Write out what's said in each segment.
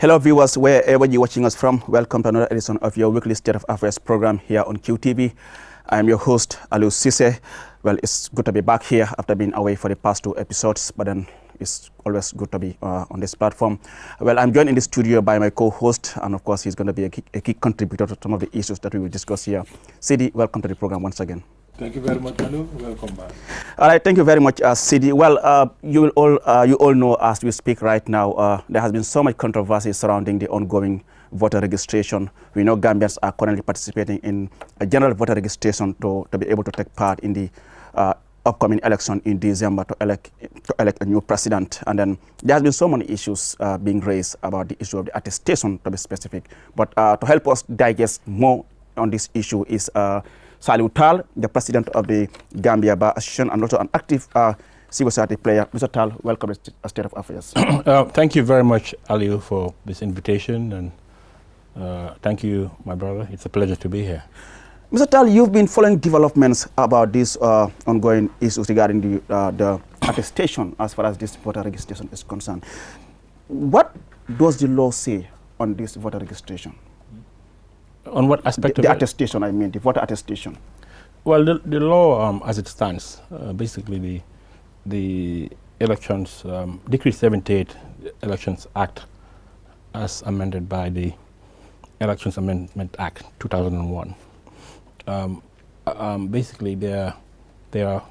Hello viewers, wherever you're watching us from, welcome to another edition of your weekly State of Affairs program here on QTV. I'm your host, Aliou Cisse. Well, it's good to be back here after being away for the past 2 episodes, but then it's always good to be on this platform. Well, I'm joined in the studio by my co-host, and of course, he's going to be a key contributor to some of the issues that we will discuss here. Sidi, welcome to the program once again. Thank you very much, Aliou. Welcome back. All right, thank you very much, Sidi. Well, you all know as we speak right now, there has been so much controversy surrounding the ongoing voter registration. We know Gambians are currently participating in a general voter registration to be able to take part in the upcoming election in December to elect a new president. And then there has been so many issues being raised about the issue of the attestation, to be specific. But to help us digest more on this issue is Salou Tal, the president of the Gambia Bar Association and also an active civil society player. Mr. Tal, welcome to State of Affairs. Thank you very much, Aliou, for this invitation, and thank you, my brother. It's a pleasure to be here. Mr. Tal, you've been following developments about these ongoing issues regarding the attestation as far as this voter registration is concerned. What does the law say on this voter registration? On what aspect of the it? Attestation, I mean, the voter attestation. Well, the law, as it stands, basically the elections, Decree 78 Elections Act, as amended by the Elections Amendment Act 2001. Basically, there are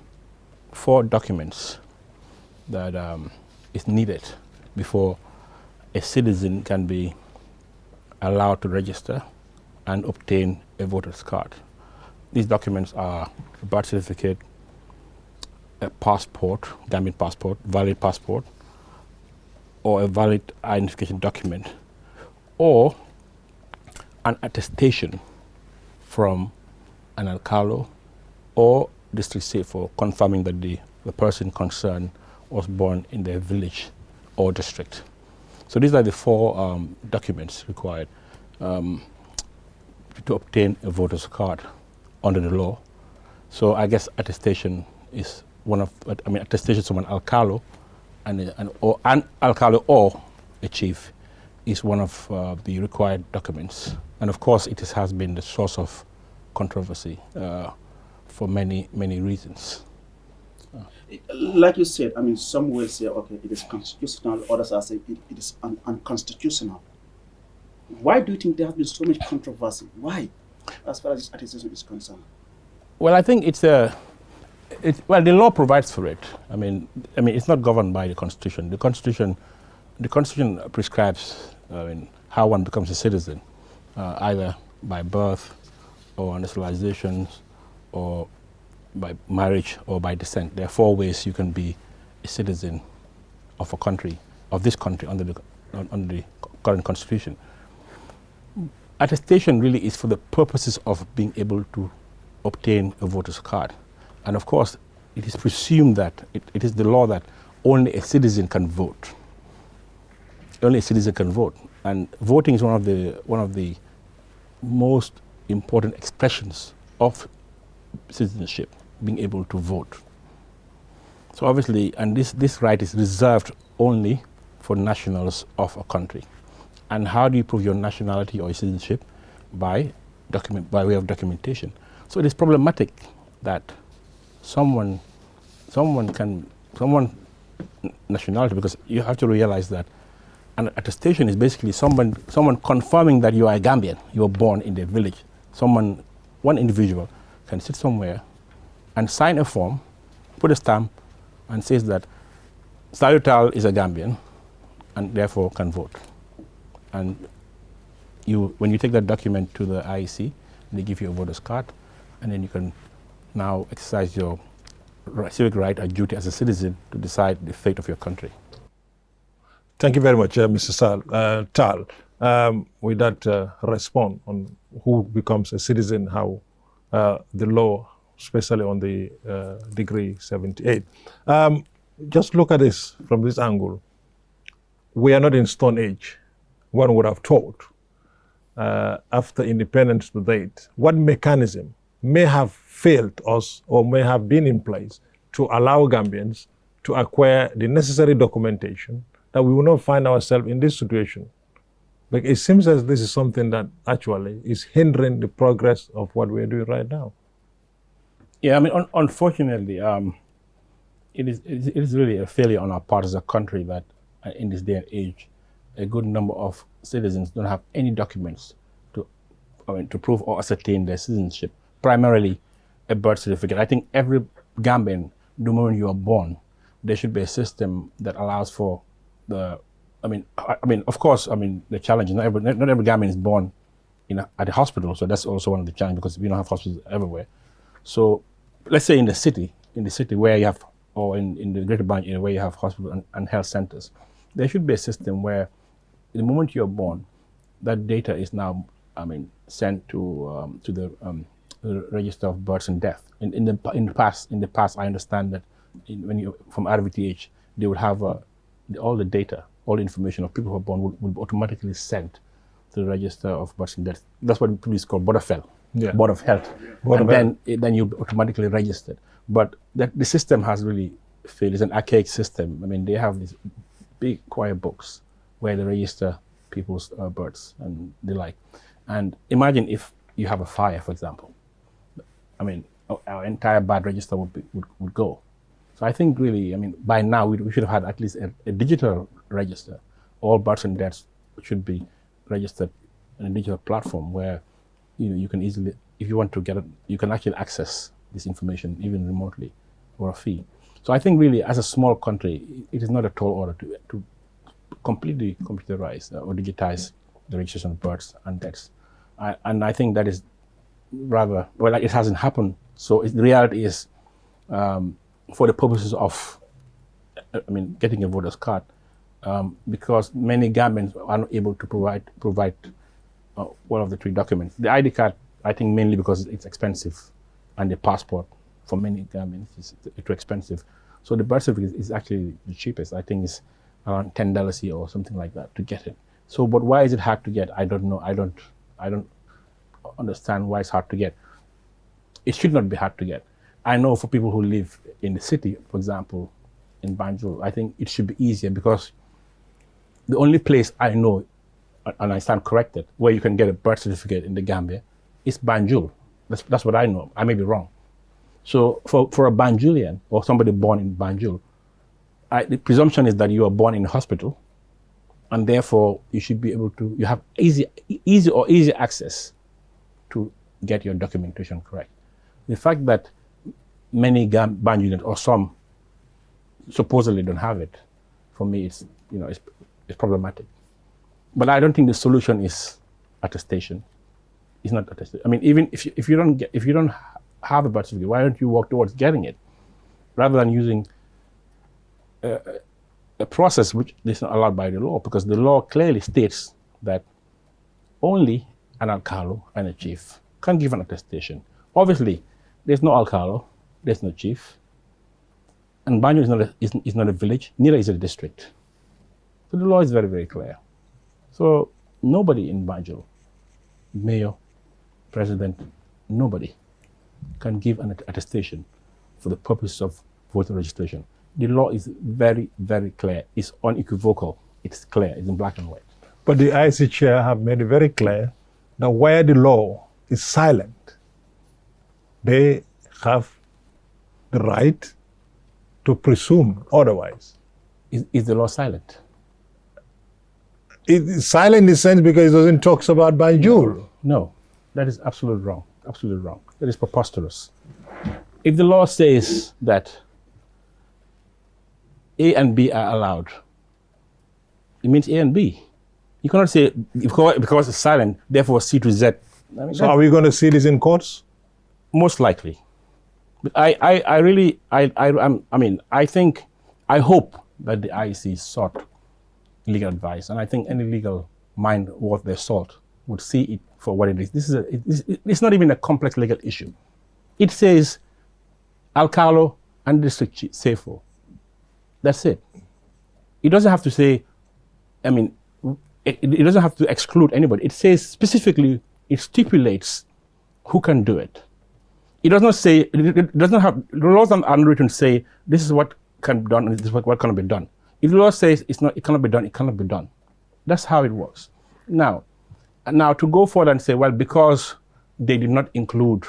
4 documents that is needed before a citizen can be allowed to register and obtain a voter's card. These documents are a birth certificate, a passport, Gambian passport, valid passport, or a valid identification document, or an attestation from an alcalde or district chief for confirming that the person concerned was born in their village or district. So these are the 4 documents required to obtain a voter's card under the law. So I guess attestation is one of, attestation from an alcalde or an alcalde or a chief is one of the required documents. And of course, it has been the source of controversy for many, many reasons. Like you said, some will say, okay, it is constitutional, others are saying it is unconstitutional. Why do you think there has been so much controversy? Why, as far as this attestation is concerned? Well, I think the law provides for it. It's not governed by the Constitution. The Constitution prescribes how one becomes a citizen, either by birth or naturalization or by marriage or by descent. There are 4 ways you can be a citizen of a country, of this country, under the current Constitution. Attestation really is for the purposes of being able to obtain a voter's card. And of course, it is presumed that it is the law that only a citizen can vote. Only a citizen can vote. And voting is one of the most important expressions of citizenship, being able to vote. So obviously, and this right is reserved only for nationals of a country. And how do you prove your nationality or your citizenship? By way of documentation. So it is problematic that someone nationality, because you have to realize that an attestation is basically someone confirming that you are a Gambian, you were born in their village. One individual can sit somewhere and sign a form, put a stamp, and says that Salou Tal is a Gambian and therefore can vote. And when you take that document to the IEC, they give you a voter's card, and then you can now exercise your civic right or duty as a citizen to decide the fate of your country. Thank you very much, Mr. Tal. With that response on who becomes a citizen, how the law, especially on the Decree 78. Just look at this from this angle. We are not in Stone Age. One would have thought, after independence to date, what mechanism may have failed us or may have been in place to allow Gambians to acquire the necessary documentation that we will not find ourselves in this situation Like, it seems as this is something that actually is hindering the progress of what we're doing right now. Yeah, I mean, unfortunately, it is really a failure on our part as a country that in this day and age, a good number of citizens don't have any documents to prove or ascertain their citizenship, primarily a birth certificate. I think every Gambian, the moment you are born, there should be a system that allows for the, of course, the challenge is not every Gambian is born at a hospital, so that's also one of the challenges because we don't have hospitals everywhere. So let's say in the city where you have, or in the greater Banjul area where you have hospitals and health centers, there should be a system where the moment you're born, that data is now, sent to the register of births and death. In the past, I understand that when you from RVTH, they would have all the data, all the information of people who are born would be automatically sent to the register of births and death. That's what is called Board of Health. Yeah. Board of Health. Then you automatically registered. But the system has really failed. It's an archaic system. They have these big choir books where they register people's births and the like. And imagine if you have a fire, for example. Our entire birth register would go. So I think really, by now we should have had at least a digital register. All births and deaths should be registered in a digital platform where you can easily, if you want to get it, you can actually access this information even remotely for a fee. So I think really, as a small country, it is not a tall order to completely computerize or digitize the registration of births and deaths. And I think that is rather, it hasn't happened. So the reality is, for the purposes of, getting a voter's card, because many Gambians are not able to provide one of the three documents. The ID card, I think mainly because it's expensive, and the passport for many Gambians is too expensive. So the birth certificate is actually the cheapest. I think it's around $10 or something like that to get it. So, but why is it hard to get? I don't know. I don't understand why it's hard to get. It should not be hard to get. I know for people who live in the city, for example, in Banjul, I think it should be easier because the only place I know, and I stand corrected, where you can get a birth certificate in the Gambia is Banjul. That's what I know. I may be wrong. So for a Banjulian or somebody born in Banjul, the presumption is that you are born in a hospital, and therefore you should be able to, you have easy access to get your documentation correct. The fact that many Banjulians or some supposedly don't have it, for me it's problematic. But I don't think the solution is attestation. It's not attestation. Even if you don't have a birth certificate, why don't you work towards getting it, rather than using a process which is not allowed by the law, because the law clearly states that only an alcalo and a chief can give an attestation. Obviously, there's no alcalo, there's no chief, and Banjul is not a village, neither is it a district. So the law is very, very clear. So nobody in Banjul, mayor, president, nobody can give an attestation for the purpose of voter registration. The law is very, very clear. It's unequivocal. It's clear. It's in black and white. But the IC chair have made it very clear that where the law is silent, they have the right to presume otherwise. Is the law silent? It's silent in the sense because it doesn't talk about Banjul. No, that is absolutely wrong. Absolutely wrong. That is preposterous. If the law says that A and B are allowed, it means A and B. You cannot say because it's silent, therefore C to Z. So are we going to see this in courts? Most likely. But I hope that the IEC sought legal advice, and I think any legal mind worth their salt would see it for what it is. It's not even a complex legal issue. It says Alcalo and District Chief say for. That's it. It doesn't have to say, it doesn't have to exclude anybody. It says specifically, it stipulates who can do it. It does not say, it doesn't have, the laws are unwritten say, this is what can be done and this is what cannot be done. If the law says it cannot be done, it cannot be done. That's how it works. Now to go forward and say, well, because they did not include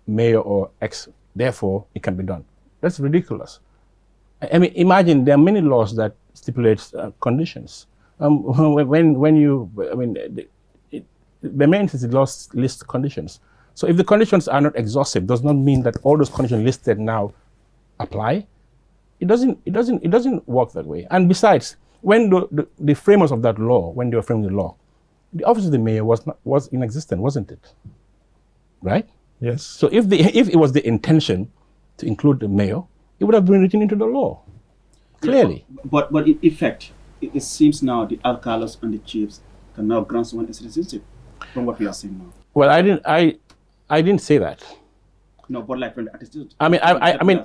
mayor or ex, therefore it can be done. That's ridiculous. I mean, imagine there are many laws that stipulate conditions. When you, I mean, the main is the laws list conditions. So if the conditions are not exhaustive, does not mean that all those conditions listed now apply. It doesn't work that way. And besides, when the framers of that law, when they were framing the law, the office of the mayor was inexistent, wasn't it? Right? Yes. So if it was the intention to include the mayor, it would have been written into the law, clearly. Yeah, but in effect, it seems now the alcalos and the chiefs can now grant someone a citizenship, from what we are seeing now. Well, I didn't say that. No, but like when the attestation. I mean,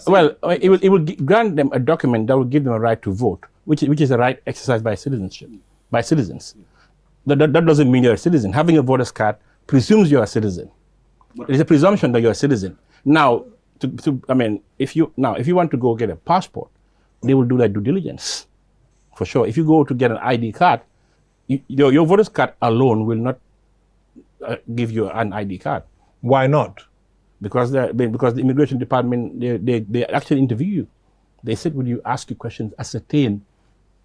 well, it will grant them a document that will give them a right to vote, which is a right exercised by citizens. That doesn't mean you're a citizen. Having a voter's card presumes you're a citizen. There's a presumption that you're a citizen. Now, if you want to go get a passport, they will do that due diligence, for sure. If you go to get an ID card, your voter's card alone will not give you an ID card. Why not? Because the immigration department, they actually interview you. They sit with you, ask you questions, ascertain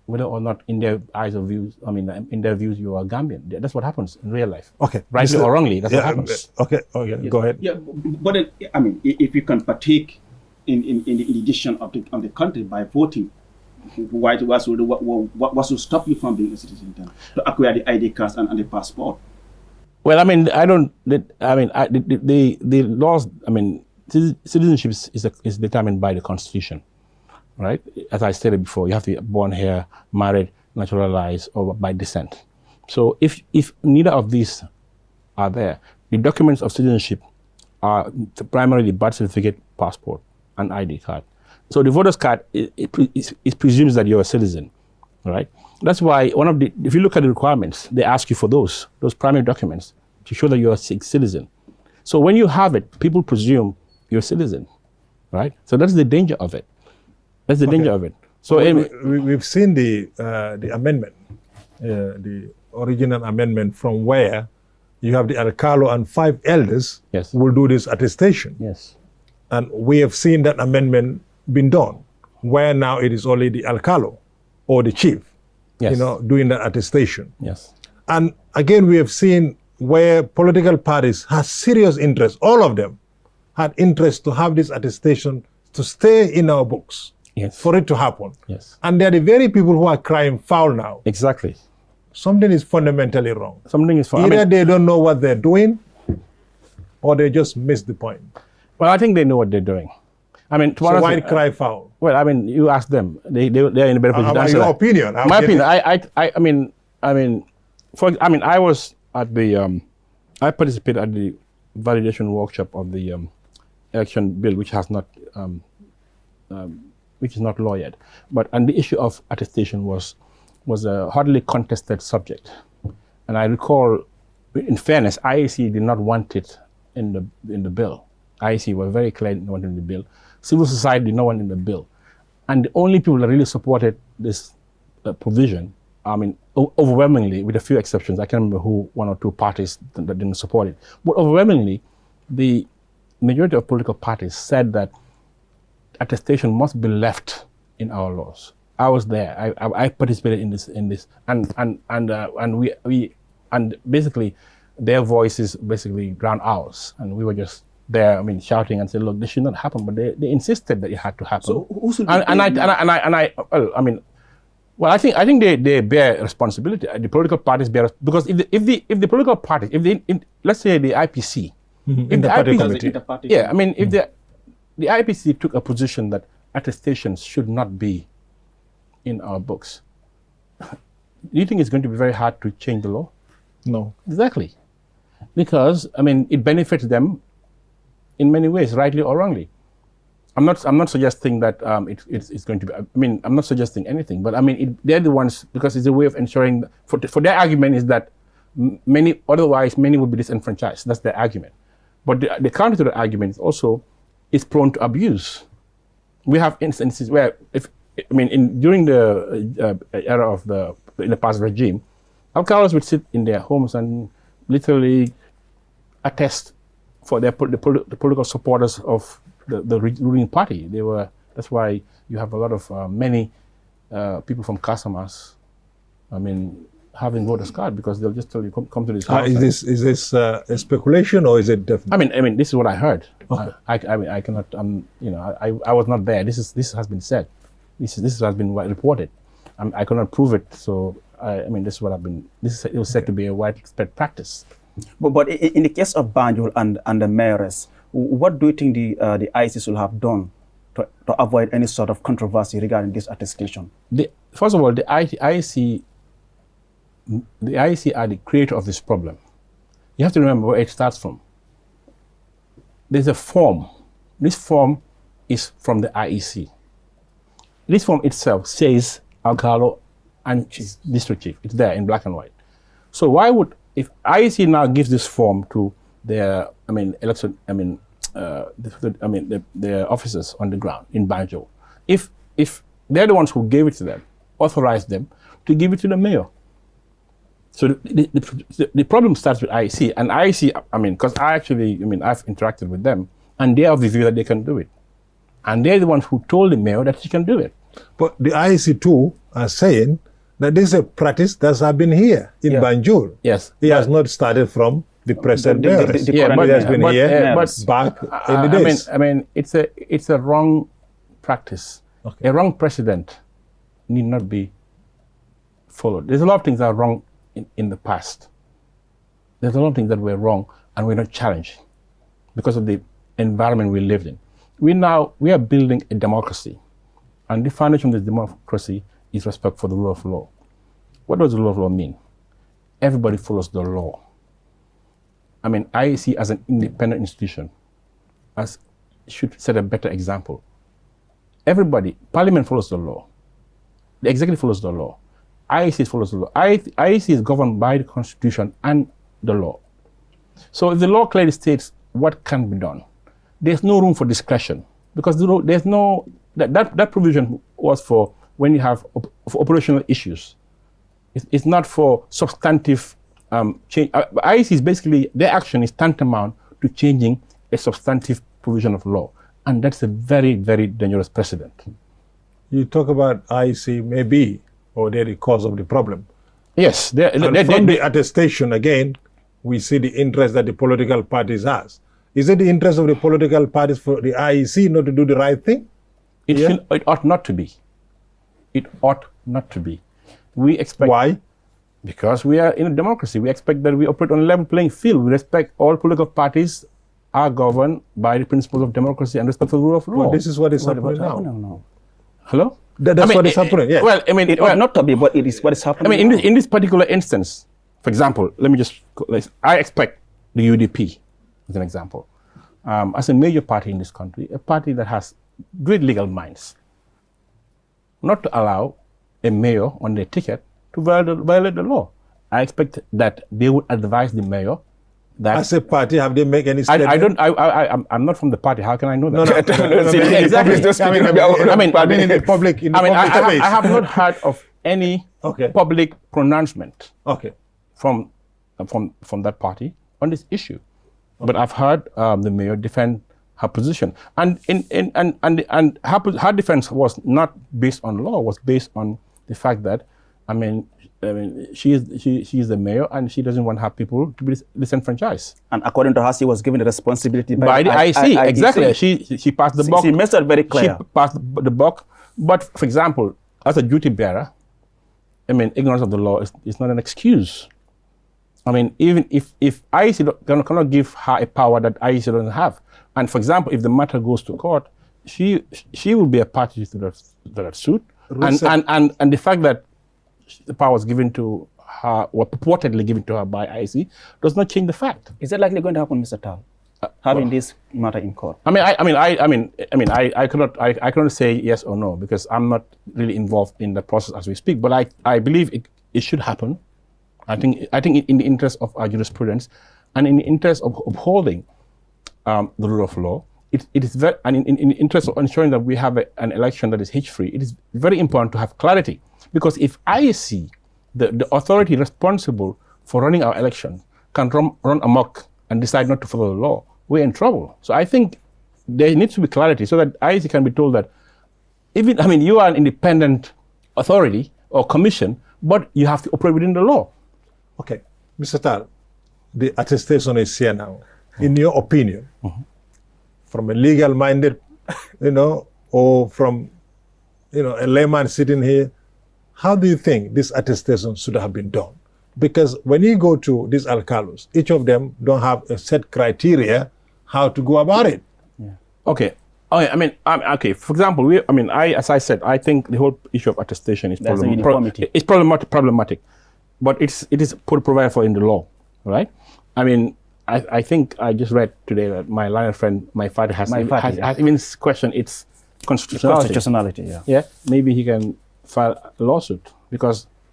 whether or not in their eyes or views, in their views, you are Gambian. That's what happens in real life. Okay. Rightly or wrongly, that's what happens. Okay, yes. Go ahead. Yeah, but if you can partake in the edition of the country by voting, what should stop you from being a citizen then? To acquire the ID cards and the passport? Well, the laws, citizenship is determined by the Constitution, right? As I stated before, you have to be born here, married, naturalized, or by descent. So if neither of these are there, the documents of citizenship are primarily birth certificate, passport, and ID card. So the voter's card, it presumes that you're a citizen, right? That's why if you look at the requirements, they ask you for those primary documents to show that you're a citizen. So when you have it, people presume you're a citizen, right? So that's the danger of it. That's the danger of it. So we've seen the amendment, the original amendment, from where you have the alcalo and 5 elders yes. who will do this attestation. Yes. And we have seen that amendment been done, where now it is only the alcalo or the chief, yes. Doing the attestation. Yes. And again, we have seen where political parties have serious interest, all of them had interest to have this attestation to stay in our books, yes. for it to happen. Yes. And they're the very people who are crying foul now. Exactly. Something is fundamentally wrong. Something is wrong. Either they don't know what they're doing, or they just missed the point. Well, I think they know what they're doing. So why cry foul? Well, you ask them. They're in a better position to answer your that. opinion. My opinion. I was at the. I participated at the validation workshop of the election bill, which has not, which is not law yet. And the issue of attestation was a hotly contested subject. And I recall, in fairness, IEC did not want it in the bill. IEC were very clear in wanting the bill. Civil society did not want it in the bill. And the only people that really supported this provision, overwhelmingly, with a few exceptions, I can't remember who, 1 or 2 parties that didn't support it. But overwhelmingly, the majority of political parties said that attestation must be left in our laws. I was there. I participated in this, and basically, their voices basically drowned ours, and we were just there, shouting and saying, "Look, this should not happen." But they insisted that it had to happen. So who should I think they bear responsibility. The political parties bear, because if the political parties, let's say the IPC, in the party committee, if the IPC took a position that attestations should not be in our books, do you think it's going to be very hard to change the law? No. Exactly. Because, it benefits them in many ways, rightly or wrongly. I'm not suggesting that it's going to be, I'm not suggesting anything, but they're the ones, because it's a way of ensuring, for their argument is that many would be disenfranchised. That's their argument. But the counter to the argument also is prone to abuse. We have instances where, during the era of in the past regime, Alcalos would sit in their homes and literally attest for the political supporters of the ruling party. That's why you have a lot of many people from Casamas, having voters card, because they'll just tell you, come to this house. Is this a speculation, or is it definitely? I mean, this is what I heard. Okay. I cannot. I was not there. This has been said. This has been reported. I cannot prove it. So this is what I've been. It was said to be a widespread practice. But in the case of Banjul and the mayors, what do you think the IEC should have done to avoid any sort of controversy regarding this attestation? First of all, the IEC are the creator of this problem. You have to remember where it starts from. There's a form. This form is from the IEC. This form itself says Alcalo and district chief. It's there in black and white. So why would, if IEC now gives this form to their, their officers on the ground in Banjul, if they're the ones who gave it to them, authorized them to give it to the mayor. So the problem starts with IEC, and IEC, because I've interacted with them, and they are of the view that they can do it. And they're the ones who told the mayor that he can do it. But the IEC too are saying that this is a practice that has been here in Banjul. Yes. It has not started from the present mayor. It has been here back in the days. It's a wrong practice. Okay. A wrong precedent need not be followed. There's a lot of things that are wrong in the past. There's a lot of things that were wrong and we're not challenged because of the environment we lived in. We are building a democracy, and the foundation of this democracy is respect for the rule of law. What does the rule of law mean? Everybody follows the law. IEC as an independent institution should set a better example. Everybody, Parliament follows the law. The executive follows the law. IEC follows the law. IEC is governed by the Constitution and the law. So if the law clearly states what can be done, there's no room for discretion, because there's no, that provision was for when you have for operational issues. It's not for substantive change. IEC is basically, their action is tantamount to changing a substantive provision of law. And that's a very, very dangerous precedent. You talk about IEC maybe, or they're the cause of the problem. Yes. From the attestation, again, we see the interest that the political parties has. Is it the interest of the political parties for the IEC not to do the right thing? It ought not to be. It ought not to be. We expect. Why? Because we are in a democracy. We expect that we operate on a level playing field. We respect all political parties are governed by the principles of democracy and respect for the rule of law. Well, this is what is happening now. No. Hello? That's what is happening, yes. Well, it ought not to be, but it is what is happening. In this particular instance, for example, I expect the UDP, as an example, as a major party in this country, a party that has great legal minds, not to allow a mayor on their ticket to violate the law. I expect that they would advise the mayor that... As a party, have they made any statement? I'm not from the party. How can I know that? No. Exactly. In the public I have not heard of any public pronouncement from that party on this issue. But I've heard the mayor defend her position, and her defense was not based on law; was based on the fact that, she is the mayor and she doesn't want her people to be disenfranchised. And according to her, she was given the responsibility by the IEC. Exactly. She passed the buck. She made that very clear. She passed the buck. But for example, as a duty bearer, ignorance of the law is not an excuse. Even if IEC cannot give her a power that IEC doesn't have, and for example, if the matter goes to court, she will be a party to that suit, and the fact that the power was given to her, or purportedly given to her by IEC, does not change the fact. Is that likely going to happen, Mr. Tal, having this matter in court? I cannot say yes or no, because I'm not really involved in the process as we speak. But I believe it should happen. I think in the interest of our jurisprudence and in the interest of upholding the rule of law, it is very, and in the interest of ensuring that we have an election that is hitch-free, it is very important to have clarity. Because if IEC the authority responsible for running our election can run amok and decide not to follow the law, we're in trouble. So I think there needs to be clarity so that IEC can be told that you are an independent authority or commission, but you have to operate within the law. Okay, Mr. Tal, the attestation is here now. In your opinion, from a legal-minded, or from, a layman sitting here, how do you think this attestation should have been done? Because when you go to these alcalos, each of them don't have a set criteria how to go about it. Yeah. Okay. Okay. For example, as I said, I think the whole issue of attestation is problematic, but it is provided for in the law, right? I think I just read today that my learned friend, my father has even questioned its constitutionality. Yeah. Maybe he can file a lawsuit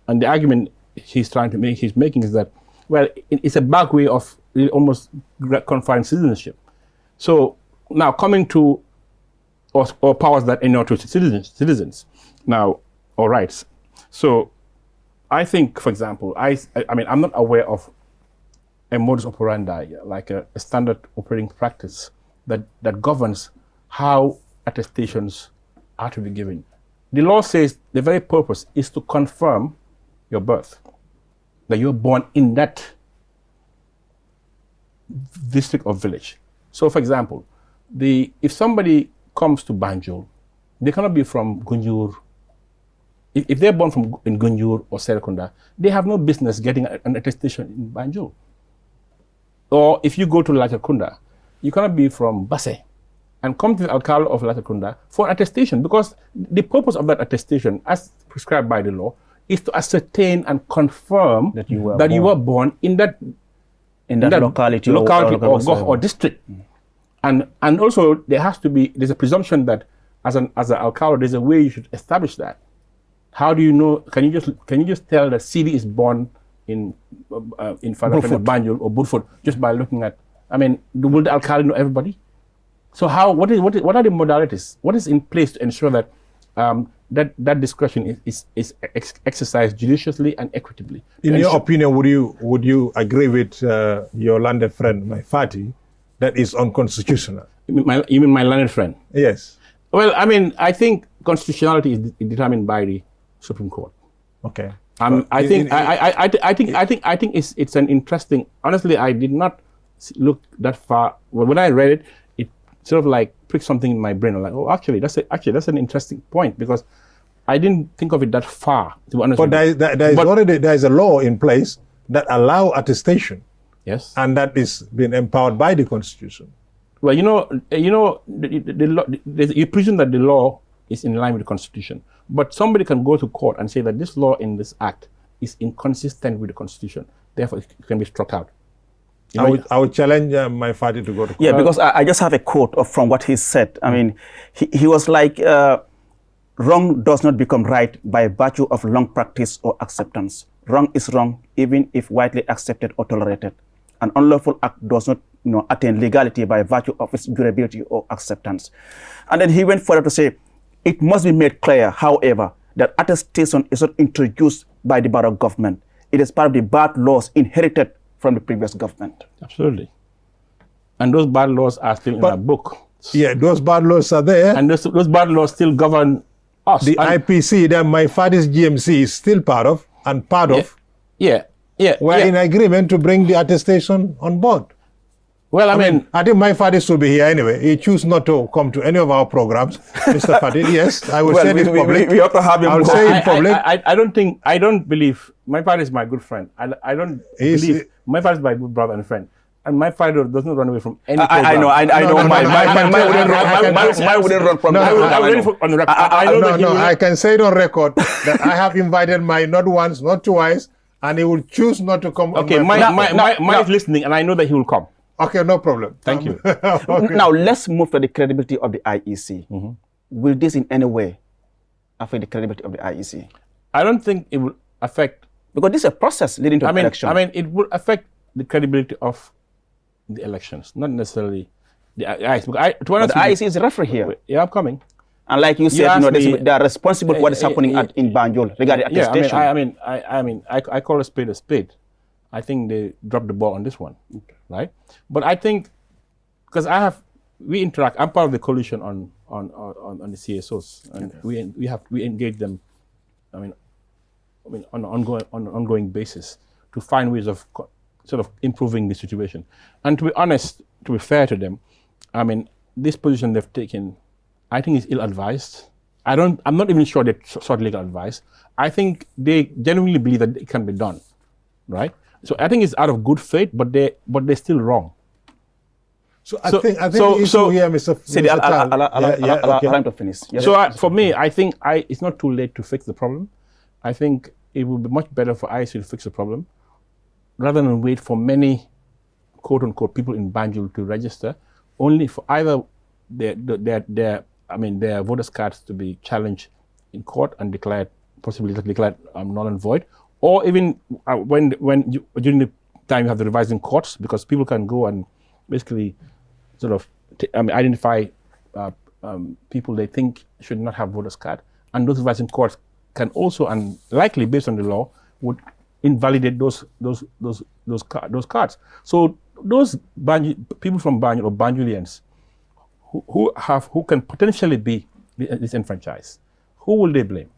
and the argument he's making is that, well, it's a back way of almost conferring citizenship. So now coming to or powers that are to citizens now, or rights. So I think, for example, I'm not aware of a modus operandi, like a standard operating practice that governs how attestations are to be given. The law says the very purpose is to confirm your birth, that you're born in that district or village. So, for example, if somebody comes to Banjul, they cannot be from Gunjur. If they're born in Gunjur or Serekunda, they have no business getting an attestation in Banjul. Or if you go to Latrikunda, you cannot be from Basse and come to the alcalde of Latrikunda for attestation, because the purpose of that attestation, as prescribed by the law, is to ascertain and confirm that you were born in that locality or district. And also there's a presumption that as an alcalde, there's a way you should establish that. How do you know? Can you just tell that CD is born in Banjul or Burford just by looking at? Will the alcalde know everybody? So what are the modalities? What is in place to ensure that that discretion is exercised judiciously and equitably? In your opinion, would you agree with your landed friend, my Fati, that is unconstitutional? You mean my learned friend? Yes. Well, I think constitutionality is determined by the Supreme Court. Okay. I think it's an interesting. Honestly, I did not look that far. When I read it, it sort of like pricked something in my brain. I'm like, oh, actually, that's an interesting point, because I didn't think of it that far. To be honest. But there is a law in place that allow attestation. Yes. And that is being empowered by the Constitution. Well, the law, you presume that the law is in line with the Constitution, but somebody can go to court and say that this law in this act is inconsistent with the Constitution, therefore it can be struck out. I would challenge my father to go to court. Yeah, because I just have a quote from what he said. He was like, wrong does not become right by virtue of long practice or acceptance. Wrong is wrong, even if widely accepted or tolerated. An unlawful act does not attain legality by virtue of its durability or acceptance. And then he went further to say, it must be made clear, however, that attestation is not introduced by the borough government. It is part of the bad laws inherited from the previous government. Absolutely. And those bad laws are still in our book. Yeah, those bad laws are there. And those bad laws still govern us. The IPC that my father's GMC is still part of and part of. Yeah. We're in agreement to bring the attestation on board. Well, I think my father should be here anyway. He chose not to come to any of our programs, Mr. Fatih. Yes, I will say this public. We have to have him. I will say in public. I don't believe, my father is my good friend. I don't believe, my father is my good brother and friend. And my father does not run away from any program. I know. My wouldn't run from. I can say it on record that I have invited my not once, not twice, and he will choose not to come. Okay, my is listening, and I know that he will come. Okay, no problem. Thank you. Okay. Now, let's move to the credibility of the IEC. Mm-hmm. Will this in any way affect the credibility of the IEC? I don't think it will affect... Because this is a process leading to an election. It will affect the credibility of the elections, not necessarily the IEC. The IEC is a referee here. Yeah, I'm coming. And like you said, they are responsible for what is happening in Banjul regarding attestation. I call a spade a spade. I think they dropped the ball on this one, right? But I think, because we interact. I'm part of the coalition on the CSOs, and we engage them. On an ongoing basis to find ways of sort of improving the situation. And to be honest, to be fair to them, this position they've taken, I think is ill-advised. I'm not even sure they sought legal advice. I think they genuinely believe that it can be done, right? So I think it's out of good faith, but they're still wrong. So I think the issue here, Mr. Allow him to finish. Yes. So for me, I think it's not too late to fix the problem. I think it would be much better for IEC to fix the problem rather than wait for many quote-unquote people in Banjul to register, only for either their voters' cards to be challenged in court and possibly declared null and void, or even during the time you have the revising courts, because people can go and basically sort of identify people they think should not have voters' card, and those revising courts can also, and likely based on the law, would invalidate those cards. So those people from Banjul or Banjulians who can potentially be disenfranchised, who will they blame?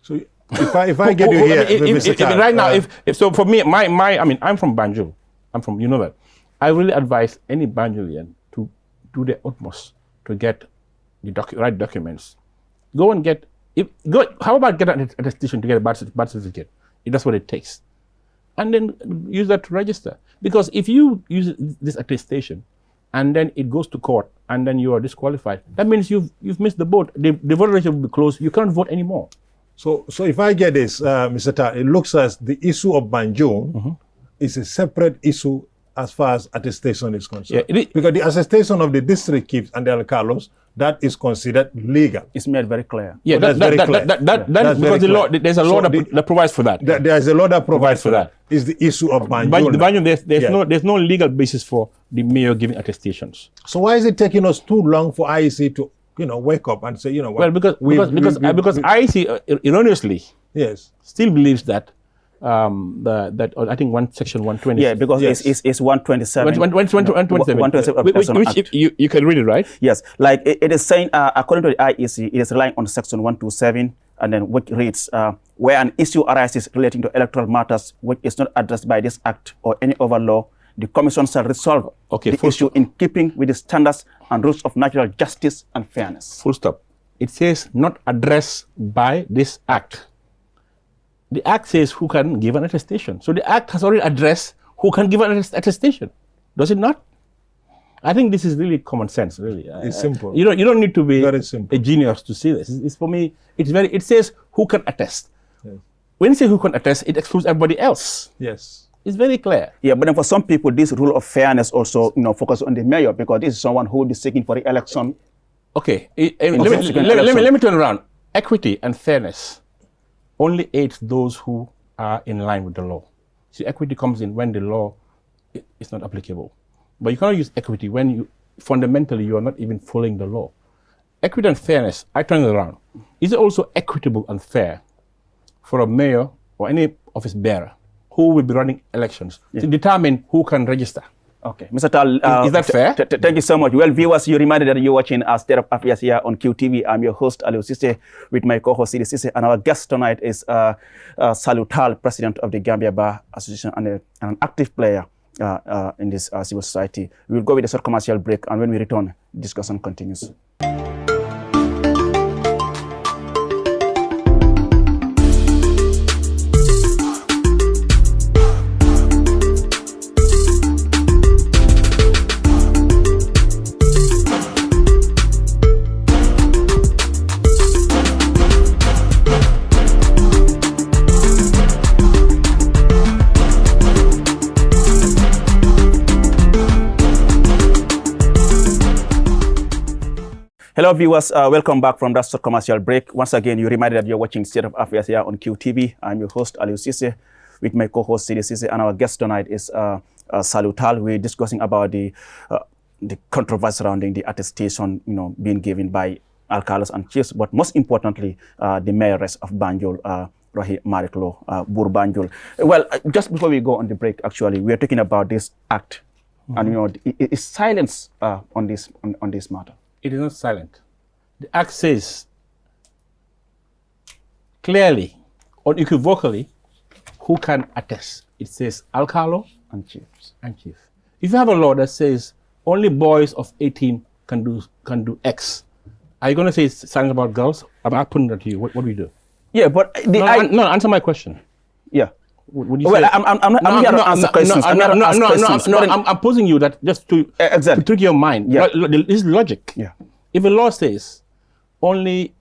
So if I get you here, Mr. Tal, right now, if so, for me, I'm from Banjul. I'm from, that. I really advise any Banjulian to do their utmost to get the right documents. Go and get. How about get an attestation to get a birth certificate? If that's what it takes, and then use that to register. Because if you use this attestation, and then it goes to court, and then you are disqualified, that means you've missed the boat. The voter registration will be closed. You can't vote anymore. So if I get this, Mr. Tal, it looks as the issue of Banjul is a separate issue as far as attestation is concerned. Yeah, because the attestation of the district keeps and the alcalos, that is considered legal. It's made very clear. Yeah, that's very clear. Because the law, there's a law that provides for that. There's a law that provides for that. Is the issue of Banjul. There's no legal basis for the mayor giving attestations. So why is it taking us too long for IEC to wake up and say, what? Well, because IEC erroneously still believes that I think section 120. Yeah, because it's 127. 127. Which you can read it, right? Yes, like it is saying, according to the IEC, it is relying on section 127, and then which reads, where an issue arises relating to electoral matters which is not addressed by this act or any other law, the Commission shall resolve the issue in keeping with the standards and rules of natural justice and fairness. Full stop. It says not addressed by this act. The act says who can give an attestation. So the act has already addressed who can give an attestation. Does it not? I think this is really common sense, really. It's simple. You don't need to be a genius to see this. It's for me, it says who can attest. Yes. When you say who can attest, it excludes everybody else. Yes. It's very clear. Yeah, but then for some people, this rule of fairness also, focus on the mayor, because this is someone who will be seeking for the election. Okay, let me turn around. Equity and fairness only aids those who are in line with the law. See, equity comes in when the law is not applicable. But you cannot use equity when fundamentally you are not even following the law. Equity and fairness, I turn it around. Is it also equitable and fair for a mayor or any office bearer who will be running elections to determine who can register? Okay, Mr. Tal, is that fair? Thank you so much. Well, viewers, you reminded that you're watching State of Affairs here on QTV. I'm your host, Aliou Cissé, with my co-host, Sidi Cissé, and our guest tonight is Salou Tal, President of the Gambia Bar Association and an active player in this civil society. We will go with a short commercial break, and when we return, discussion continues. Hello viewers, welcome back from that short commercial break. Once again, you're reminded that you're watching State of Affairs here on QTV. I'm your host, Aliou Cissé, with my co-host, Sidi Cissé, and our guest tonight is Salou Tal. We're discussing about the controversy surrounding the attestation, being given by alcalos and chiefs, but most importantly, the mayoress of Banjul, Rohey Mariklo Bur Banjul. Well, just before we go on the break, actually, we are talking about this act, and you know, is silence on this matter? It is not silent. The act says clearly, unequivocally, who can attest. It says alcalo And chiefs. and chief. If you have a law that says only boys of 18 can do X, are you going to say it's silent about girls? I'm not putting that to you. What do we do? Yeah, but No, answer my question. Yeah. Would you Well, say, I'm here to answer questions. I'm posing you that just to Exactly. trick your mind. Yeah. This is logic. Yeah. If a law says only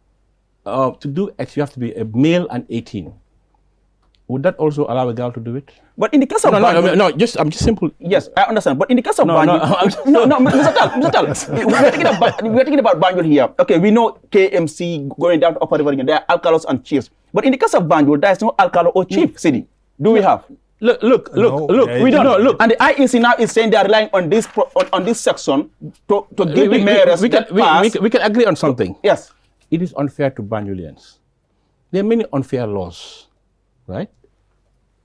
to do X you have to be a male and 18, would that also allow a girl to do it? But in the case of Banjul, I'm just simple. yes, I understand. But in the case of Banjul, Mr. Tal, we're talking about Banjul here. Okay, we know KMC going down to Upper River again. There are alcalos and chiefs. But in the case of Banjul, there is no alcalo or chief city. Do we have? Look. We don't. Look, and the IEC now is saying they are relying on this on this section to give the mayors we can agree on something. Yes. It is unfair to Banjulians. There are many unfair laws, right?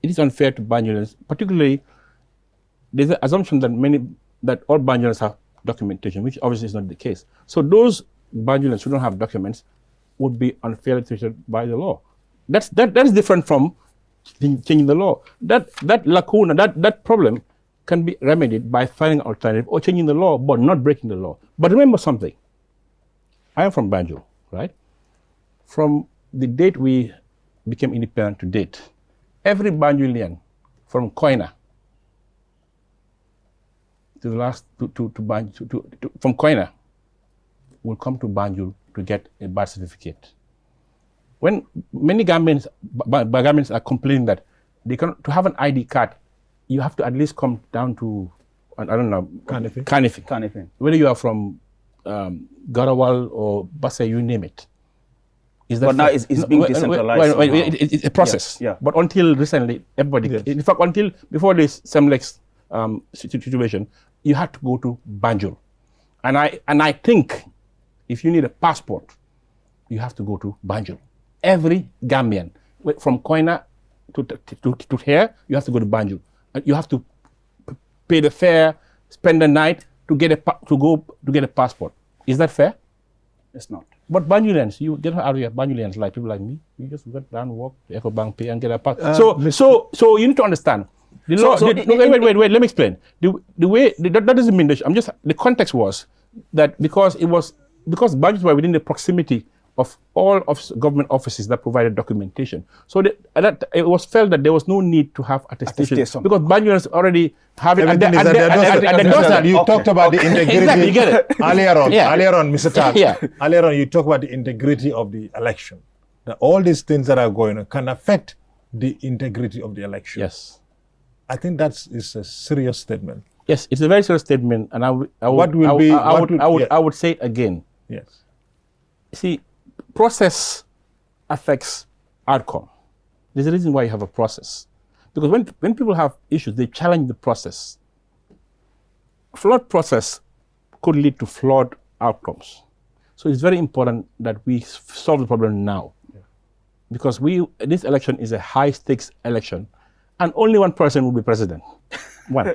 It is unfair to Banjulians, particularly there's an assumption that all Banjulians have documentation, which obviously is not the case. So those Banjulians who don't have documents would be unfairly treated by the law. That is different from changing the law. That lacuna, that problem can be remedied by finding an alternative or changing the law, but not breaking the law. But remember something. I am from Banjul, right? From the date we became independent to date, every Banjulian from Koina to the last from Koina will come to Banjul to get a birth certificate. When many Gambians are complaining that to have an ID card, you have to at least come down to, I don't know, Kanifing. Whether you are from Garawal or Basse, you name it. But now it's being decentralized. It's a process. Yeah. But until recently, everybody, in fact, until before this Semlex situation, you had to go to Banjul. And I think if you need a passport, you have to go to Banjul. Every Gambian, from Koina to here, you have to go to Banjul. You have to pay the fare, spend the night to get a passport. Is that fair? It's not. But Banjulians, you get out of here, Banjulians, like people like me, you just get down, walk to EcoBank, pay and get a passport. So you need to understand. The law, wait, let me explain. The way, that doesn't mean that, the context was that because Banjuls were within the proximity of all of government offices that provided documentation. So that it was felt that there was no need to have attestation. Because Banjulians already have it. You talked about the integrity. Exactly, you get it. Earlier on, Mr. Tal, Yeah. earlier on you talked about the integrity of the election. Now, all these things that are going on can affect the integrity of the election. Yes. I think that is a serious statement. Yes, it's a very serious statement, and I would say it again. Yes. See, process affects outcome. There's a reason why you have a process. Because when people have issues, they challenge the process. Flawed process could lead to flawed outcomes. So it's very important that we solve the problem now. Yeah. Because this election is a high-stakes election, and only one person will be president. One.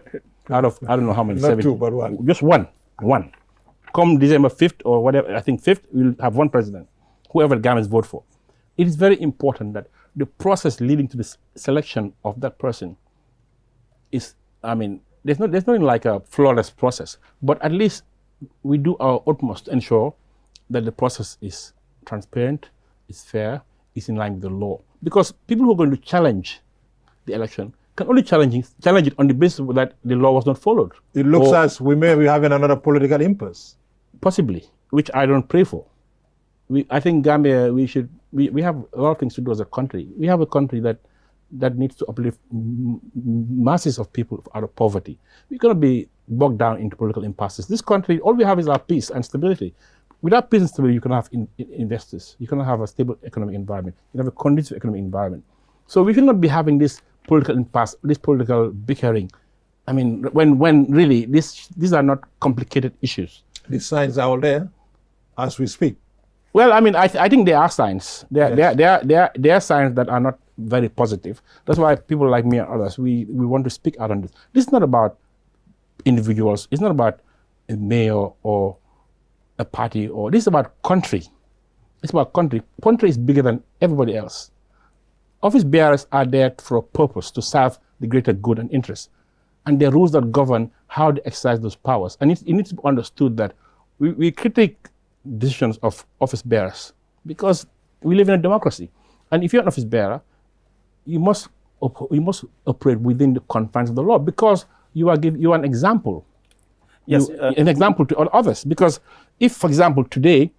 Out of, I don't know how many. Not 70. two, but one. Just one. Come December 5th or whatever, I think 5th, we'll have one president, whoever the Gambians vote for. It is very important that the process leading to the selection of that person is, there's nothing like a flawless process, but at least we do our utmost to ensure that the process is transparent, is fair, is in line with the law. Because people who are going to challenge the election can only challenge it on the basis that the law was not followed. It looks as we may be having another political impasse. Possibly, which I don't pray for. I think Gambia, we have a lot of things to do as a country. We have a country that needs to uplift masses of people out of poverty. We're going to be bogged down into political impasses. This country, all we have is our peace and stability. Without peace and stability, you cannot have investors. You cannot have a stable economic environment. You can have a conducive economic environment. So we should not be having this political impasse, this political bickering. When really these are not complicated issues. The signs are all there as we speak. Well, I mean, I think there are signs. There are signs that are not very positive. That's why people like me and others, we want to speak out on this. This is not about individuals. It's not about a mayor or a party, or this is about country. It's about country. Country is bigger than everybody else. Office bearers are there for a purpose, to serve the greater good and interest. And there are rules that govern how they exercise those powers. And it needs to be understood that we critique decisions of office bearers because we live in a democracy. And if you're an office bearer, you must operate within the confines of the law, because you are an example. Yes, an example to others. Because if, for example, today,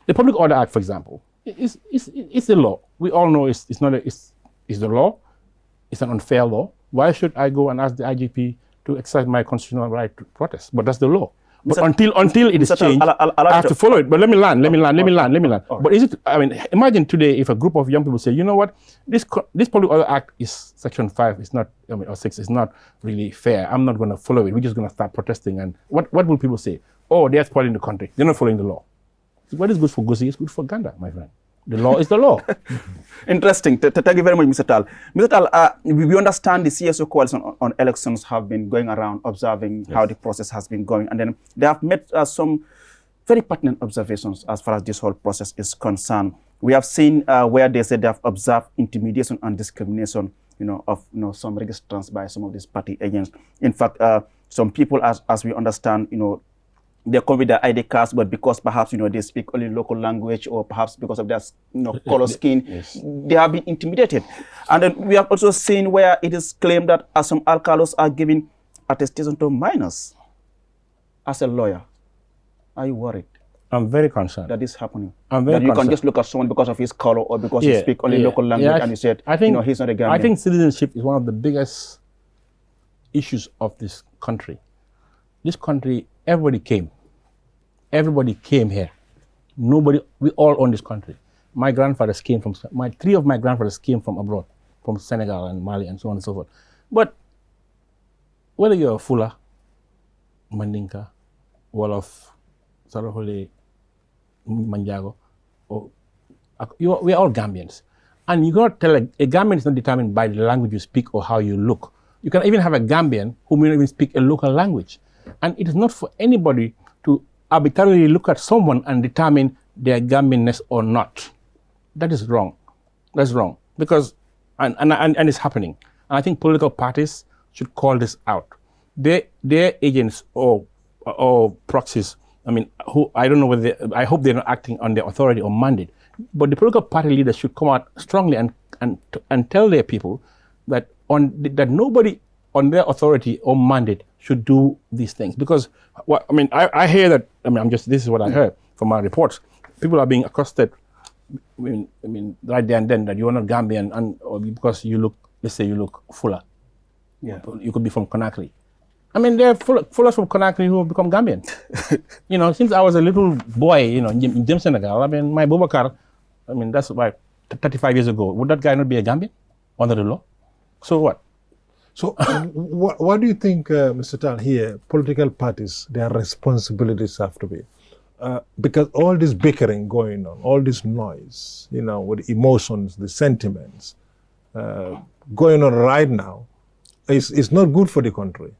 the Public Order Act, for example, is the law. We all know it's the law. It's an unfair law. Why should I go and ask the IGP to exercise my constitutional right to protest? But that's the law. But until it is changed, I have to follow it. But let me land. But is it? I mean, imagine today if a group of young people say, you know what, this Public Order Act is Section 5. It's not, or 6. It's not really fair. I'm not going to follow it. We're just going to start protesting. And what will people say? Oh, they're spoiling the country. They're not following the law. What is good for Gussie is good for Ganda, my friend. The law is the law. Interesting. Thank you very much, Mr. Tal. Mr. Tal, we understand the CSO coalition on elections have been going around observing how the process has been going. And then they have made some very pertinent observations as far as this whole process is concerned. We have seen where they said they have observed intimidation and discrimination, of some registrants by some of these party agents. In fact, some people, as we understand, they come with their ID cards, but because perhaps they speak only local language, or perhaps because of their color skin, they have been intimidated. And then we have also seen where it is claimed that some alcalos are giving attestation to minors. As a lawyer, are you worried? I'm very concerned that this is happening. I'm very concerned. You can just look at someone because of his color or because he speaks only local language, and you said, he's not a Gambian. I think citizenship is one of the biggest issues of this country. This country, everybody came here. We all own this country. My grandfathers came from, three of my grandfathers came from abroad, from Senegal and Mali and so on and so forth. But whether you're a Fula, Mandinka, Wolof, Sarahole, Manjago, we are all Gambians. And you cannot tell a Gambian is not determined by the language you speak or how you look. You can even have a Gambian who may not even speak a local language. And it is not for anybody to arbitrarily look at someone and determine their Gambianness or not. That is wrong. That's wrong. Because, and it's happening. And I think political parties should call this out. Their agents or proxies, who I don't know whether I hope they're not acting on their authority or mandate. But the political party leaders should come out strongly and tell their people that nobody on their authority or mandate should do these things. Because I hear that. This is what I heard from my reports. People are being accosted. Right there and then that you are not Gambian, or because you look, let's say you look Fula. Yeah. You could be from Conakry. There are Fullers from Conakry who have become Gambian. Since I was a little boy, in James Senegal, my Boubacar, that's why 35 years ago. Would that guy not be a Gambian under the law? So what? So what do you think, Mr. Tal, here, political parties, their responsibilities have to be? Because all this bickering going on, all this noise, with emotions, the sentiments going on right now, is not good for the country.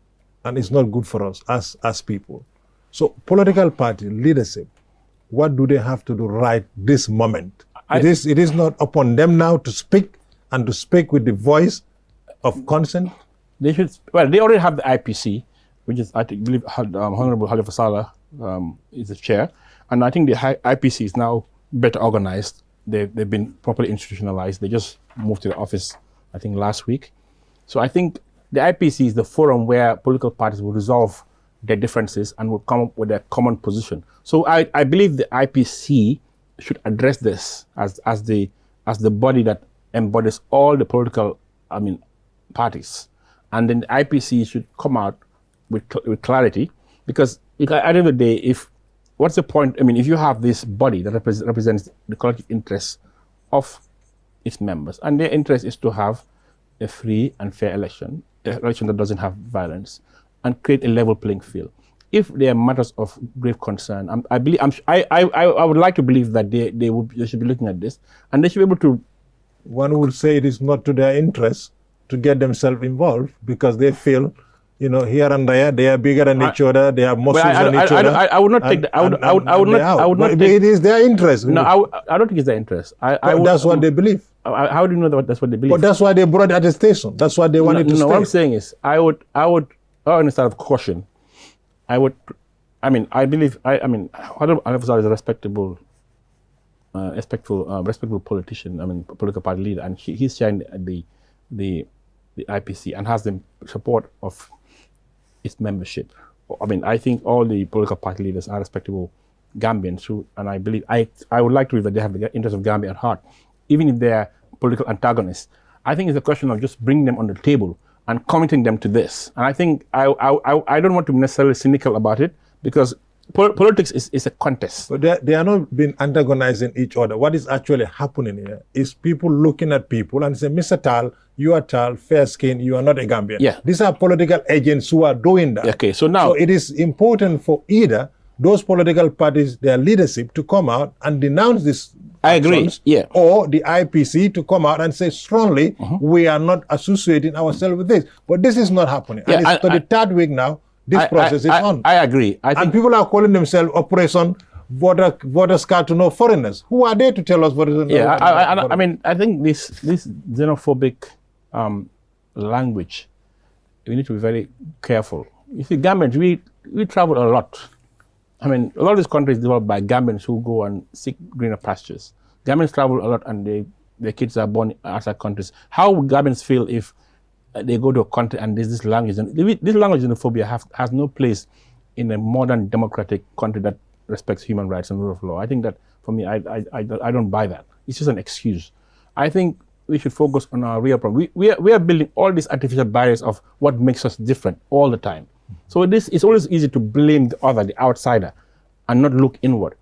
And it's not good for us as people. So political party leadership, what do they have to do right this moment? It is not upon them now to speak, and to speak with the voice of consent. They should. Well, they already have the IPC, which is I believe Honorable Halifa Saleh is the chair, and I think the IPC is now better organized. They've been properly institutionalized. They just moved to the office, I think, last week. So I think the IPC is the forum where political parties will resolve their differences and will come up with a common position. So I believe the IPC should address this as the body that embodies all the political parties, and then the IPC should come out with clarity, because at the end of the day, what's the point? If you have this body that represents the collective interests of its members, and their interest is to have a free and fair election that doesn't have violence, and create a level playing field. if there are matters of grave concern, I would like to believe that they should be looking at this, and they should be able to. One would say it is not to their interest to get themselves involved because they feel, here and there they are bigger than each other, they have muscles than each other. I would not take that. I would not. It is their interest. No, I don't think it's their interest. That's what they believe. How do you know that that's what they believe? But that's why they brought attestation. That's why they wanted to stay. No, what I'm saying is, I would, on a side of caution, I believe, I don't emphasize is a respectable politician, political party leader, and he's chairing the IPC and has the support of its membership. I think all the political party leaders are respectable Gambians and I believe, I would like to believe that they have the interest of Gambia at heart, even if they're political antagonists. I think it's a question of just bringing them on the table and committing them to this. And I think I don't want to be necessarily cynical about it, because politics is a contest. But they are not being antagonizing each other. What is actually happening here is people looking at people and say, Mr. Tal, you are Tal, fair skin, you are not a Gambian. Yeah. These are political agents who are doing that. Okay, so now... So it is important for either those political parties, their leadership, to come out and denounce this. I agree, yeah. Or the IPC to come out and say strongly, we are not associating ourselves with this. But this is not happening. Yeah, and it's the third week now, this process is on. I agree. And people are calling themselves Operation Voters Card to No Foreigners. Who are they to tell us what is Yeah, I think this xenophobic language, we need to be very careful. You see, Gambians, we travel a lot. A lot of these countries developed by Gambians who go and seek greener pastures. Gambians travel a lot and their kids are born outside countries. How would Gambians feel if they go to a country and there's this language? And this language xenophobia has no place in a modern democratic country that respects human rights and rule of law. I think that, for me, I don't buy that. It's just an excuse. I think we should focus on our real problem. We are building all these artificial barriers of what makes us different all the time. So it's always easy to blame the other, the outsider, and not look inward.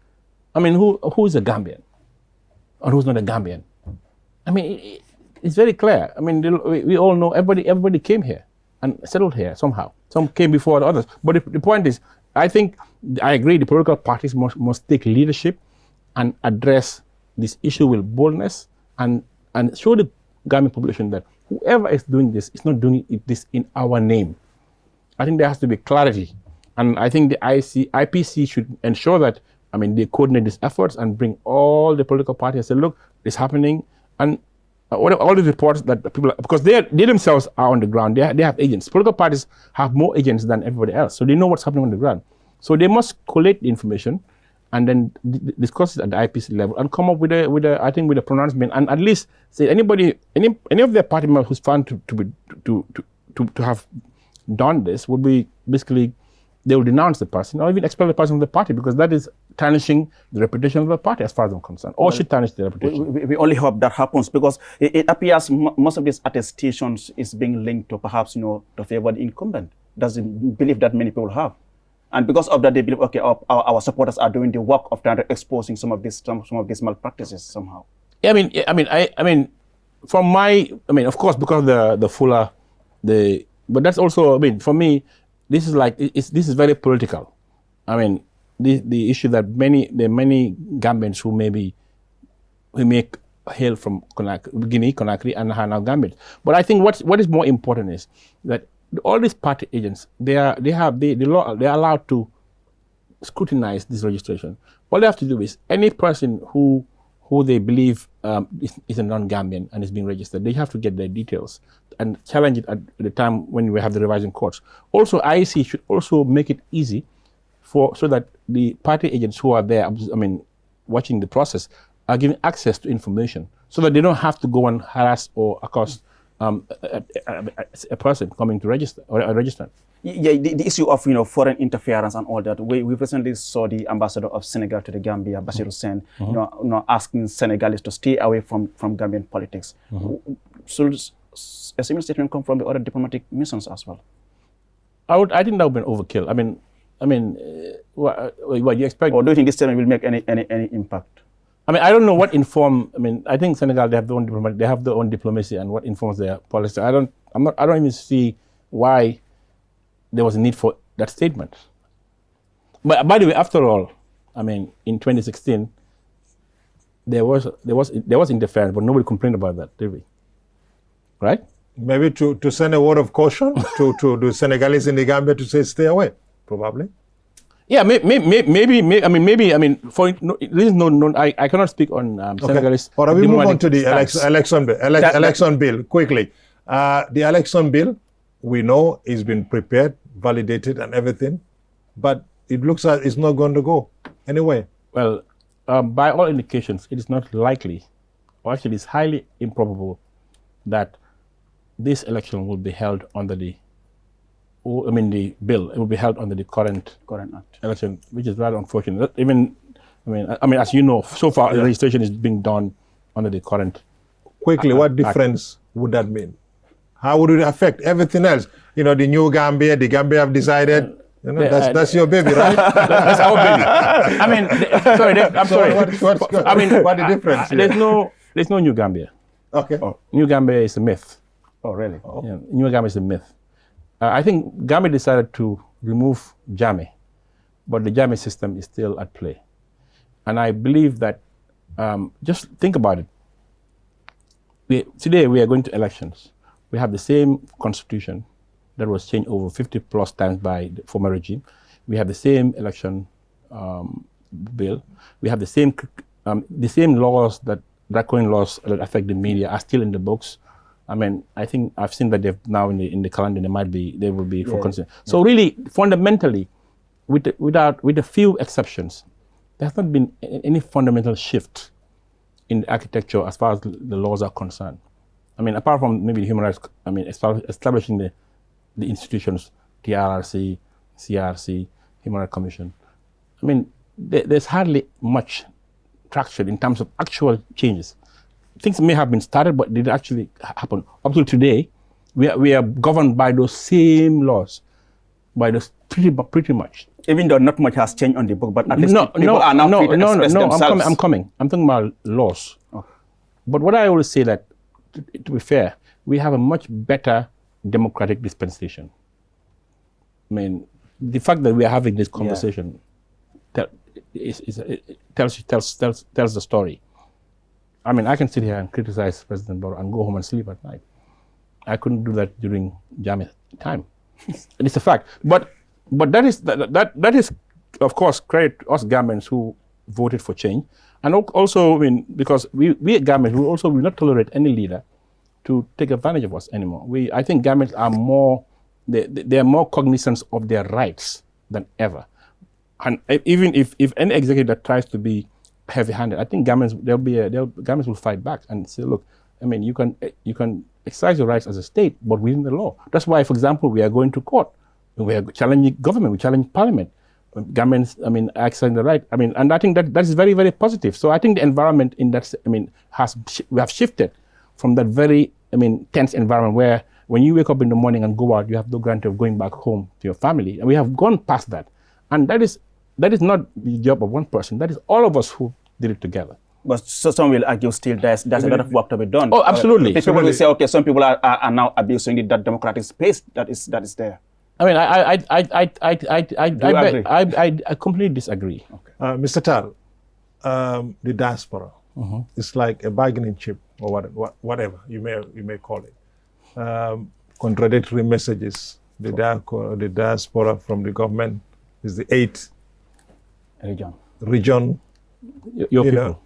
Who's a Gambian? Or who's not a Gambian? It's very clear. We all know everybody came here and settled here somehow. Some came before the others. But the point is, I agree, the political parties must take leadership and address this issue with boldness and show the Gambian population that whoever is doing this is not doing this in our name. I think there has to be clarity. And I think the IPC should ensure that, they coordinate these efforts and bring all the political parties and say, look, it's happening. And all the reports that people, because they themselves are on the ground, they have agents. Political parties have more agents than everybody else. So they know what's happening on the ground. So they must collect the information and then discuss it at the IPC level and come up with a pronouncement, and at least say any of their party members who's found to have done this would be basically, they will denounce the person or even expel the person from the party, because that is tarnishing the reputation of the party as far as I'm concerned, or should tarnish the reputation. We only hope that happens, because it appears most of these attestations is being linked to perhaps, to favor the incumbent. That's the belief that many people have. And because of that, they believe, okay, our supporters are doing the work of trying to exposing some of these malpractices somehow. Yeah, of course, because the fuller, but that's also, for me, this is very political. The issue that there are many Gambians who make hail from Guinea, Conakry, and are now Gambians. But I think what is more important is that all these party agents, they are allowed to scrutinize this registration. All they have to do is any person who they believe is a non-Gambian and is being registered, they have to get their details and challenge it at the time when we have the revising courts. Also, IEC should also make it easy so that the party agents who are there, watching the process, are given access to information, so that they don't have to go and harass or accost a person coming to register or a registrant. Yeah, the issue of foreign interference and all that. We recently saw the ambassador of Senegal to the Gambia, Bassirou Sène, asking Senegalese to stay away from Gambian politics. Should a similar statement come from the other diplomatic missions as well? I think that would be an overkill. What you expect? Or do you think this statement will make any impact? I don't know what inform. I think Senegal, they have their own diplomacy and what informs their policy. I don't even see why there was a need for that statement. But by the way, after all, I mean, in 2016, there was interference, but nobody complained about that, did we? Right? Maybe to send a word of caution to the Senegalese in the Gambia to say stay away, probably. Yeah, maybe. I mean, for no, I cannot speak on Senegalese. Or we move on to the stance. election bill quickly. The election bill, we know, is been prepared, validated, and everything, but it looks like it's not going to go anyway. Well, by all indications, it is not likely, or actually, it's highly improbable that this election will be held under the bill. It will be held under the current act election, which is rather unfortunate. As you know, so far the registration is being done under the current. Quickly, what difference would that mean? How would it affect everything else? The new Gambia, the Gambia have decided. That's your baby, right? That's our baby. I'm sorry. What the difference? There's no new Gambia. Okay. New Gambia is a myth. Oh, really? Oh. Yeah, New Gambia is a myth. I think Gambia decided to remove Jammeh, but the Jammeh system is still at play. And I believe that, just think about it. Today we are going to elections. We have the same constitution that was changed over 50 plus times by the former regime. We have the same election bill. We have the same laws, draconian laws that affect the media are still in the books. I mean, I think I've seen that they've now in the calendar they will be for consideration. So really, fundamentally, with a few exceptions, there has not been any fundamental shift in the architecture as far as the laws are concerned. I mean, apart from maybe human rights, establishing the institutions, TRRC, CRC, Human Rights Commission. I mean, there's hardly much traction in terms of actual changes. Things may have been started, but did it actually happen? Up to today, we are governed by those same laws, by those pretty much. Even though not much has changed on the book, but at least people are now free to express themselves. I'm coming. I'm talking about laws. Oh. But what I always say that, to be fair, we have a much better democratic dispensation. I mean, the fact that we are having this conversation tells the story. I mean, I can sit here and criticize President Barrow and go home and sleep at night. I couldn't do that during Jammeh time. It's a fact. But that is, of course, credit to us Gambians who voted for change. And also, I mean, because we Gambians will not tolerate any leader to take advantage of us anymore. I think Gambians are more, they are more cognizant of their rights than ever. And even if any executive that tries to be heavy-handed, I think Gambians will fight back and say, look, I mean, you can exercise your rights as a state, but within the law. That's why, for example, we are going to court. We are challenging government. We challenge parliament. Gambians, I mean, exercising the right. I mean, and I think that is very, very positive. So I think the environment in that, I mean, we have shifted from that very, I mean, tense environment where when you wake up in the morning and go out, you have no guarantee of going back home to your family. And we have gone past that. And that is not the job of one person. That is all of us who did it together. But so some will argue still there's a lot of work to be done. Oh, absolutely. People will say, okay, some people are now abusing that democratic space that is there. I mean, I completely disagree. Okay. Mr. Tal, the diaspora is like a bargaining chip or whatever you may call it. Contradictory messages. The diaspora from the government is the 8th region. Your people.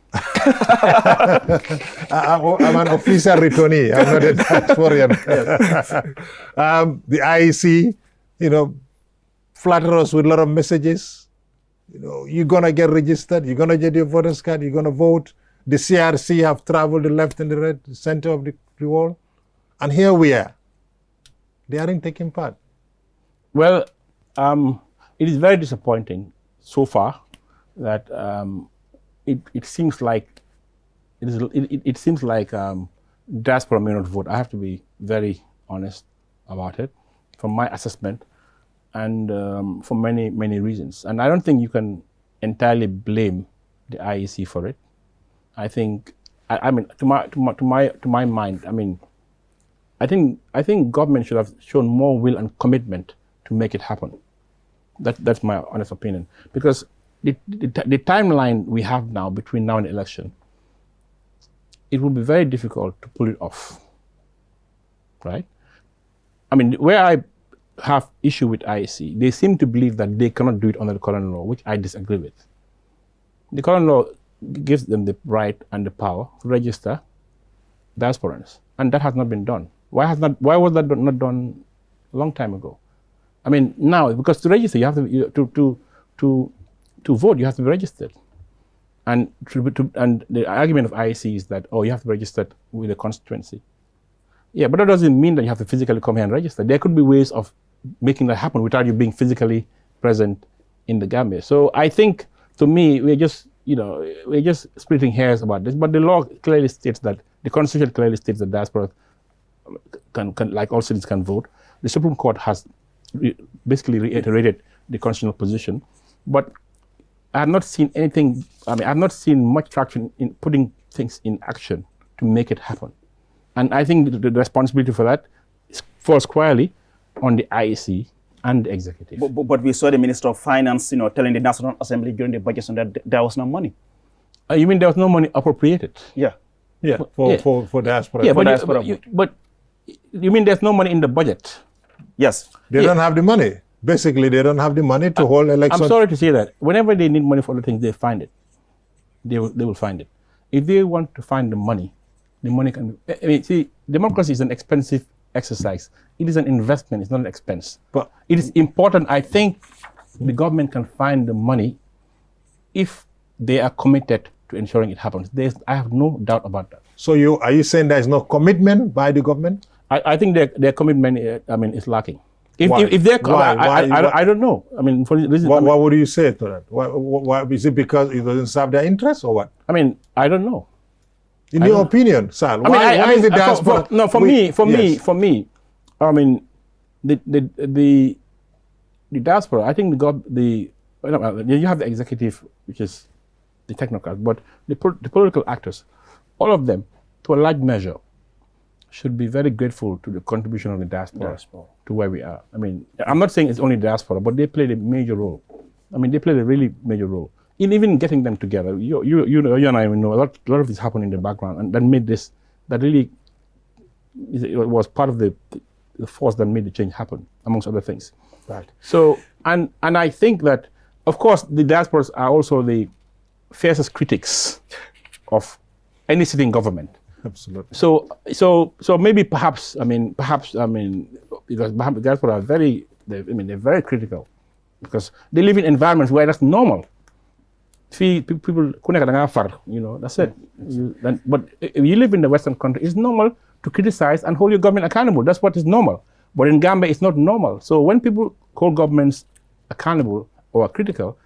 I'm an official returnee. I'm not a diasporian. The IEC, flatter us with a lot of messages. You're going to get registered. You're going to get your voter's card. You're going to vote. The CRC have traveled the left and the right, the center of the world. And here we are. They aren't taking part. Well, it is very disappointing so far that it seems like diaspora may not vote. I have to be very honest about it, from my assessment, and for many reasons. And I don't think you can entirely blame the IEC for it. I think, I mean, to my mind, I mean, I think government should have shown more will and commitment to make it happen. That's my honest opinion. Because the timeline we have now between now and the election, it will be very difficult to pull it off, right? I mean, where I have issue with IEC, they seem to believe that they cannot do it under the current law, which I disagree with. The current law gives them the right and the power to register diasporans, and that has not been done. Why was that not done a long time ago? I mean, now, because to register, you have to vote, you have to be registered. And the argument of IEC is that, you have to be registered with a constituency. Yeah, but that doesn't mean that you have to physically come here and register. There could be ways of making that happen without you being physically present in the Gambia. So I think, to me, we're just splitting hairs about this. But the law clearly states that, the Constitution clearly states that diaspora can like all citizens, can vote. The Supreme Court has basically reiterated the constitutional position. But I have not seen anything, I have not seen much traction in putting things in action to make it happen. And I think the responsibility for that falls squarely on the IEC and the executive. But we saw the Minister of Finance, telling the National Assembly during the budget that there was no money. You mean there was no money appropriated? Yeah. Yeah, for diaspora. Yeah, for but you mean there's no money in the budget? Yes. They don't have the money. Basically, they don't have the money to hold elections. I'm sorry to say that. Whenever they need money for other things, they find it. They will find it. If they want to find the money can. I mean, see, democracy is an expensive exercise. It is an investment. It's not an expense. But it is important. I think the government can find the money if they are committed to ensuring it happens. I have no doubt about that. So are you saying there is no commitment by the government? I think their commitment, is lacking. Why? If they're, Why? I don't know. I mean, for reasons. What would you say to that? Why is it because it doesn't serve their interests or what? I mean, I don't know. In your opinion, Sal, why is the diaspora? For me, I mean, the diaspora. I think you have the executive, which is the technocrats, but the political actors, all of them, to a large measure, should be very grateful to the contribution of the diaspora to where we are. I mean, I'm not saying it's only diaspora, but they played a major role. I mean, they played a really major role in even getting them together. You and I know a lot of this happened in the background, and that made this, that really, it was part of the force that made the change happen, amongst other things. Right. So, and I think that, of course, the diasporas are also the fiercest critics of any sitting government. Absolutely. So maybe perhaps because the diaspora are they're very critical, because they live in environments where that's normal. People, that's it. But if you live in the Western country, it's normal to criticize and hold your government accountable. That's what is normal. But in Gambia, it's not normal. So when people hold governments accountable or critical,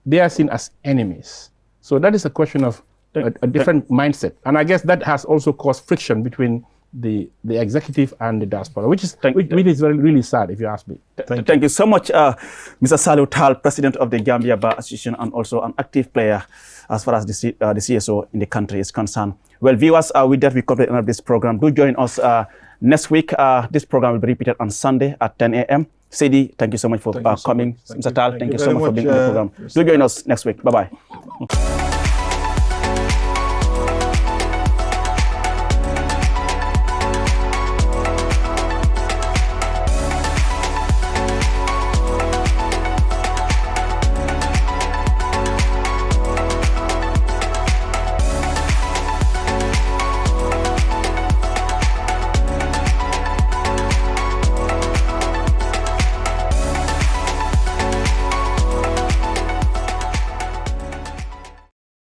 they are seen as enemies. So that is a question of a different mindset. And I guess that has also caused friction between the executive and the diaspora, which is really sad, if you ask me. Thank you so much, Mr. Salou Tal, President of the Gambia Bar Association, and also an active player as far as the CSO in the country is concerned. Well, viewers, with that, we complete the end of this program. Do join us next week. This program will be repeated on Sunday at 10 a.m. Sidi, thank you so much for coming. Mr. Tal, thank you so much for being on the program. Do join us next week. Bye-bye.